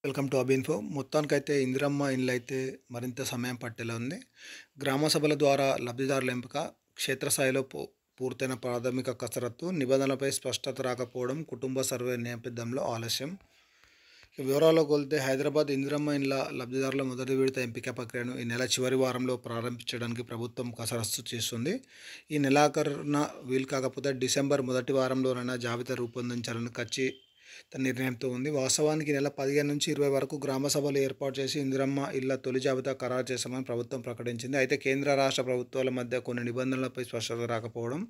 Welcome to అబిన్ఫో. మొత్తానికైతే ఇందిరమ్మ ఇండ్లు అయితే మరింత సమయం పట్టేలా ఉంది. గ్రామ సభల ద్వారా లబ్ధిదారుల ఎంపిక, క్షేత్రస్థాయిలో పూర్తయిన ప్రాథమిక కసరత్తు, నిబంధనలపై స్పష్టత రాకపోవడం, కుటుంబ సర్వే నేపథ్యంలో ఆలస్యం. వివరాల్లోకి వెళ్తే హైదరాబాద్ ఇందిరమ్మ ఇండ్ల లబ్ధిదారుల మొదటి విడత ఎంపిక ప్రక్రియను ఈ నెల చివరి వారంలో ప్రారంభించడానికి ప్రభుత్వం కసరత్తు చేస్తుంది. ఈ నెలాఖరున వీలు కాకపోతే డిసెంబర్ మొదటి వారంలోనైనా జాబితా రూపొందించాలని తన నిర్ణయంతో ఉంది. వాస్తవానికి నెల 15 నుంచి 20 వరకు గ్రామ సభలు ఏర్పాటు చేసి ఇందిరమ్మ ఇళ్ల తొలి జాబితా ఖరారు చేస్తామని ప్రభుత్వం ప్రకటించింది. అయితే కేంద్ర రాష్ట్ర ప్రభుత్వాల మధ్య కొన్ని నిబంధనలపై స్పష్టత రాకపోవడం,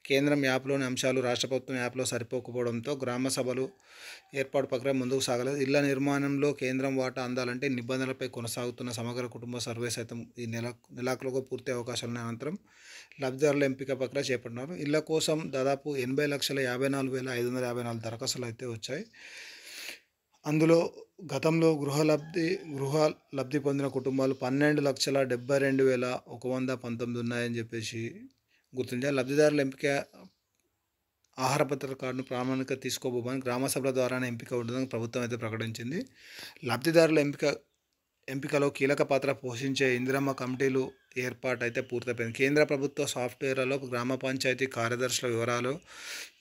కేంద్రం యాప్లోని అంశాలు రాష్ట్ర ప్రభుత్వం యాప్లో సరిపోకపోవడంతో గ్రామ సభలు ఏర్పాటు ప్రక్రియ ముందుకు సాగలేదు. ఇళ్ల నిర్మాణంలో కేంద్రం వాటా అందాలంటే నిబంధనలపై కొనసాగుతున్న సమగ్ర కుటుంబ సర్వే సైతం ఈ నెలాఖరులోగా పూర్తి అవకాశాలున్న అనంతరం లబ్ధిదారుల ఎంపిక ప్రక్రియ చేపట్టినారు. ఇళ్ల కోసం దాదాపు 80,54,554 దరఖాస్తులు అయితే వచ్చాయి. అందులో గతంలో గృహ లబ్ధి పొందిన కుటుంబాలు 12,72,119 ఉన్నాయని చెప్పేసి గుర్తించారు. లబ్ధిదారుల ఎంపిక ఆహార భద్రత కార్డును ప్రామాణికంగా తీసుకోబోమని గ్రామ సభల ద్వారానే ఎంపిక ఉంటుందని ప్రభుత్వం అయితే ప్రకటించింది. లబ్ధిదారుల ఎంపికలో కీలక పాత్ర పోషించే ఇందిరమ్మ కమిటీలు ఏర్పాటు అయితే పూర్తయిపోయింది. కేంద్ర ప్రభుత్వ సాఫ్ట్వేర్లలో గ్రామ పంచాయతీ కార్యదర్శుల వివరాలు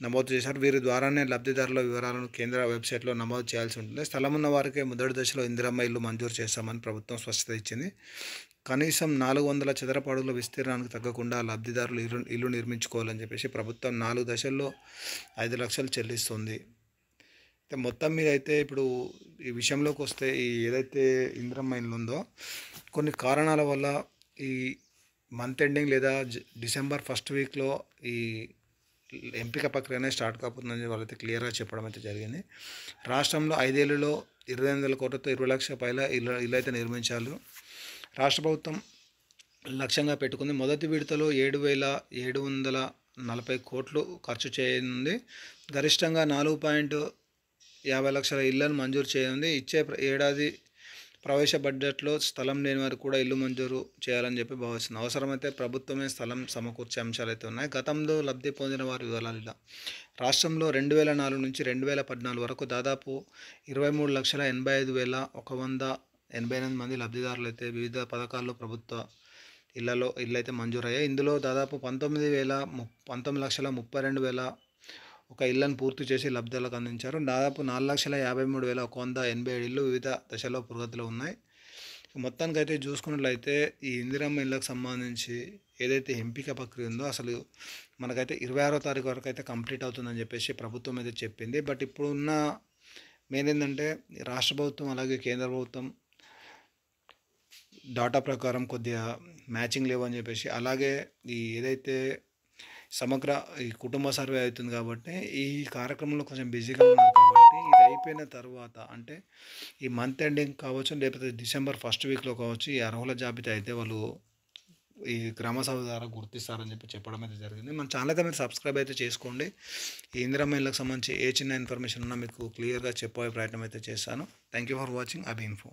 నమోదు చేశారు. వీరి ద్వారానే లబ్ధిదారుల వివరాలను కేంద్ర వెబ్సైట్లో నమోదు చేయాల్సి ఉంటుంది. స్థలం ఉన్న వారికి మొదటి దశలో ఇందిరమ్మ ఇల్లు మంజూరు చేస్తామని ప్రభుత్వం స్పష్టత ఇచ్చింది. కనీసం 400 చదరపు అడుగుల విస్తీర్ణానికి తగ్గకుండా లబ్ధిదారులు ఇల్లు నిర్మించుకోవాలని చెప్పేసి ప్రభుత్వం 4 దశల్లో 5 లక్షలు చెల్లిస్తుంది. మొత్తం మీద అయితే ఇప్పుడు ఈ విషయంలోకి వస్తే ఈ ఏదైతే ఇందిరమ్మ ఇల్లు ఉందో కొన్ని కారణాల వల్ల ఈ మంత్ ఎండింగ్ లేదా డిసెంబర్ ఫస్ట్ వీక్లో ఈ ఎంపిక ప్రక్రియ స్టార్ట్ కాబోతుందని వాళ్ళైతే క్లియర్గా చెప్పడం అయితే జరిగింది. రాష్ట్రంలో 5 ఏళ్లలో 28,000 కోట్లతో 20 లక్షల పైన ఇల్లు అయితే నిర్మించాలి. రాష్ట్ర ప్రభుత్వం లక్ష్యంగా పెట్టుకుంది. మొదటి విడతలో 7,740 కోట్లు ఖర్చు చేయనుంది. గరిష్టంగా 4.50 లక్షల ఇళ్లను మంజూరు చేయనుంది. ఇచ్చే ఏడాది ప్రవేశ బడ్జెట్లో స్థలం లేని వారికి కూడా ఇల్లు మంజూరు చేయాలని చెప్పి భావిస్తుంది. అవసరమైతే ప్రభుత్వమే స్థలం సమకూర్చే అంశాలు అయితే ఉన్నాయి. గతంలో లబ్ధి పొందిన వారి వివరాలు ఇలా. రాష్ట్రంలో 2004 నుంచి 2014 వరకు దాదాపు 23,85,188 మంది లబ్ధిదారులు అయితే వివిధ పథకాల్లో ప్రభుత్వ ఇళ్లలో అయితే మంజూరయ్యాయి. ఇందులో దాదాపు 19,32,100 ఇళ్లను పూర్తి చేసి లబ్ధిదారులకు అందించారు. దాదాపు 4,53,187 ఇళ్ళు వివిధ దశల్లో పురోగతిలో ఉన్నాయి. మొత్తానికైతే చూసుకున్నట్లయితే ఈ ఇందిరమ్మ ఇళ్ళకు సంబంధించి ఏదైతే ఎంపిక ప్రక్రియ ఉందో అసలు మనకైతే 26వ తారీఖు వరకు అయితే కంప్లీట్ అవుతుందని చెప్పేసి ప్రభుత్వం అయితే చెప్పింది. బట్ ఇప్పుడున్న మెయిన్ ఏంటంటే రాష్ట్ర ప్రభుత్వం అలాగే కేంద్ర ప్రభుత్వం డాటా ప్రకారం కొద్దిగా మ్యాచింగ్ లేవని చెప్పేసి, అలాగే ఈ ఏదైతే సమగ్ర ఈ కుటుంబ సర్వే అవుతుంది కాబట్టి ఈ కార్యక్రమంలో కొంచెం బిజీగా ఉన్నారు. కాబట్టి ఇది అయిపోయిన తర్వాత అంటే ఈ మంత్ ఎండింగ్ కావచ్చు లేకపోతే డిసెంబర్ ఫస్ట్ వీక్లో కావచ్చు ఈ అర్హుల జాబితా అయితే వాళ్ళు ఈ గ్రామ సభ ద్వారా గుర్తిస్తారని చెప్పడం అయితే జరిగింది. మన ఛానల్ అయితే మీరు సబ్స్క్రైబ్ అయితే చేసుకోండి. ఈ ఇందిరమ్మ ఇళ్ళకి సంబంధించి ఏ చిన్న ఇన్ఫర్మేషన్ ఉన్నా మీకు క్లియర్గా చెప్పే ప్రయత్నం అయితే చేస్తాను. Thank you for watching అబిన్ఫో.